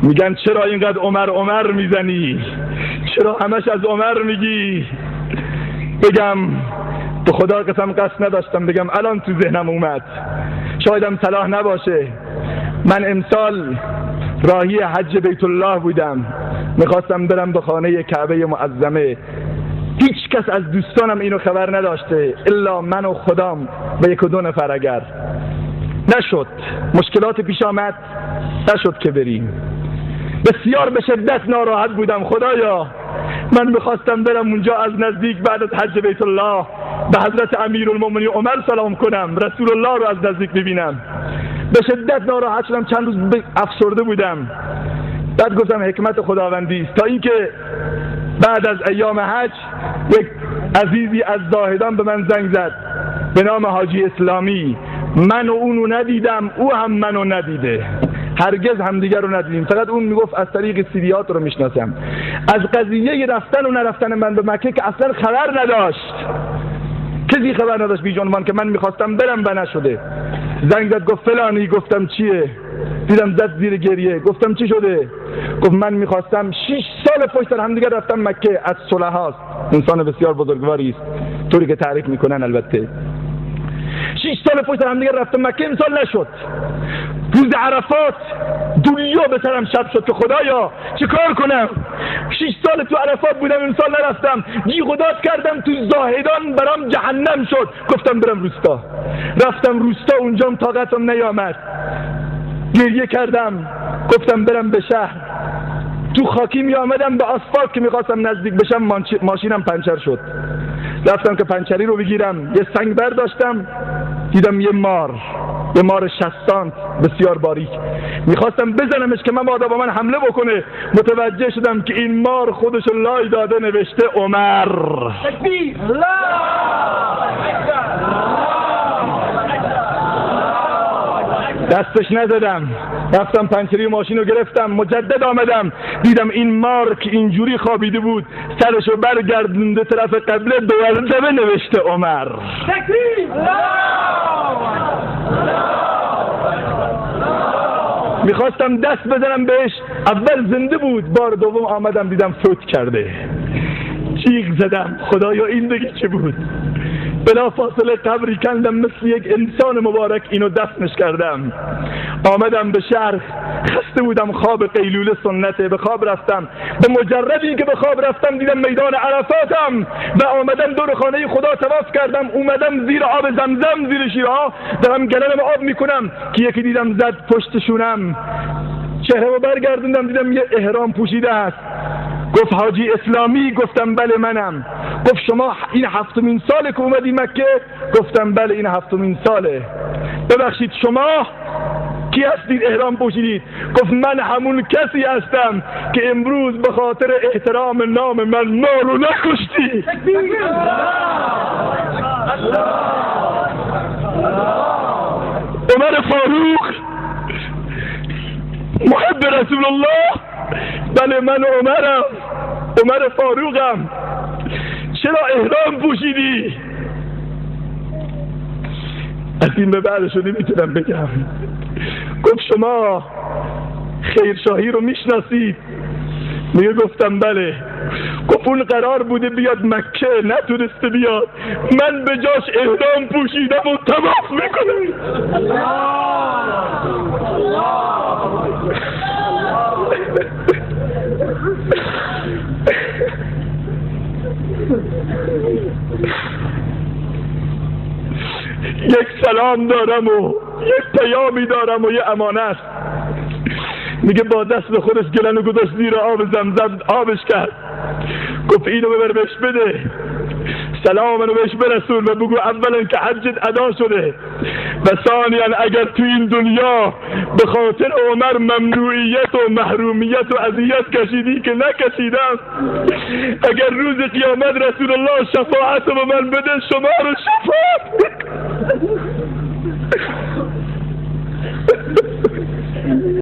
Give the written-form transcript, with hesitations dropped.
میگن چرا اینقدر عمر میزنی؟ چرا همش از عمر میگی؟ بگم به خدا قسم قصد نداشتم بگم، الان تو ذهنم اومد، شایدم صلاح نباشه. من امسال راهی حج بیت الله بودم، میخواستم برم به خانه کعبه معظمه. هیچ کس از دوستانم اینو خبر نداشته الا من و خدام و یک و دو نفر. اگر نشد، مشکلات پیش آمد، نشد که بریم. بسیار به شدت ناراحت بودم. خدایا من میخواستم برم اونجا از نزدیک بعد از حج بیت الله به حضرت امیرالمومنین عمر سلام کنم، رسول الله رو از نزدیک ببینم. به شدت ناراحت شدم، چند روز افسرده بودم. بعد گفتم حکمت خداوندی است، تا اینکه بعد از ایام حج یک عزیزی از زاهدان به من زنگ زد به نام حاجی اسلامی. من و اونو ندیدم، او هم منو ندیده، هرگز همدیگر رو ندیدیم. فقط اون میگفت از طریق سیدیات رو میشناسم. از قضیه رفتن و نرفتن من به مکه که اصلا خبر نداشت، کسی خبر نداشت بی جانوان که من میخواستم برم و نشده. زنگ زد گفت فلانی. گفتم چیه؟ دیدم زد زیر گریه. گفتم چی شده؟ گفت من میخواستم 6 سال پشت سر همدیگر رفتم مکه. از صلحاست، انسان بسیار بزرگواری است طوری که تعریف میکنن. البته 6 سال پشت سر همدیگر رفتم مکه، امسال نشد. روز عرفات دنیا به سرم شب شد که خدایا چه کار کنم؟ 6 سال تو عرفات بودم، امسال نرفتم. جیغ و داد کردم تو زاهدان، برام جهنم شد. گفتم برم روستا. رفتم روستا، اونجام طاقتم نیامد، گریه کردم. گفتم برم به شهر. تو خاکی می آمدم به آسفالت که میخواستم نزدیک بشم، ماشینم پنچر شد. رفتم که پنچری رو بگیرم، یه سنگ برداشتم، دیدم یه مار 60 سانت بسیار باریک. میخواستم بزنمش که مبادا با من حمله بکنه. متوجه شدم که این مار خودش لای داده، نوشته عمر. تکبیر! دستش نزدم، رفتم پنچری ماشین رو گرفتم، مجدد آمدم، دیدم این مار که اینجوری خوابیده بود سرشو برگردونده طرف قبله، دوازده نوشته عمر. تکبیر! میخواستم دست بزنم بهش، اول زنده بود، بار دوم آمدم دیدم فوت کرده. جیغ زدم خدایا این دیگه چه بود؟ بلا فاصله قبری کندم، مثل یک انسان مبارک اینو دفنش کردم. آمدم به شهر، خسته بودم، خواب قیلوله سنته. به خواب رفتم. به مجردی که به خواب رفتم دیدم میدان عرفاتم و آمدم دور خانه خدا طواف کردم. اومدم زیر آب زمزم، زیر شیرها دارم گلنم آب میکنم که یکی دیدم زد پشت شونم. چهره رو برگردوندم دیدم یه احرام پوشیده است. گفت حاجی اسلامی؟ گفتم بله منم. گفت شما این 7مین ساله که اومدی مکه؟ گفتم بله این 7مین ساله. ببخشید شما کی هستید احرام پوشیدید؟ گفت من همون کسی هستم که امروز به خاطر احترام نام من ما رو نکشتی. عمر فاروق محب رسول الله. بله من عمرم، عمر فاروقم. چرا احرام پوشیدی؟ از این به بعدش رو نمیتونم بگم. گفت شما خیرشاهی رو میشناسید؟ میگه گفتم بله. گفت اون قرار بوده بیاد مکه، نتونسته بیاد، من به جاش احرام پوشیدم و طواف میکنم. یک سلام دارم و یک پیامی دارم و یه امانت. میگه با دست خودش گلنو گذاشت زیر آب زمزم، آبش کرد. گفت اینو ببر بهش بده، سلام منو بهش برسون و بگو اولا که حجت ادا شده و ثانیا اگر تو این دنیا به خاطر عمر ممنوعیت و محرومیت و اذیت کشیدی که نکشیدم، اگر روز قیامت رسول الله شفاعت به من بده، شما رو شفاعت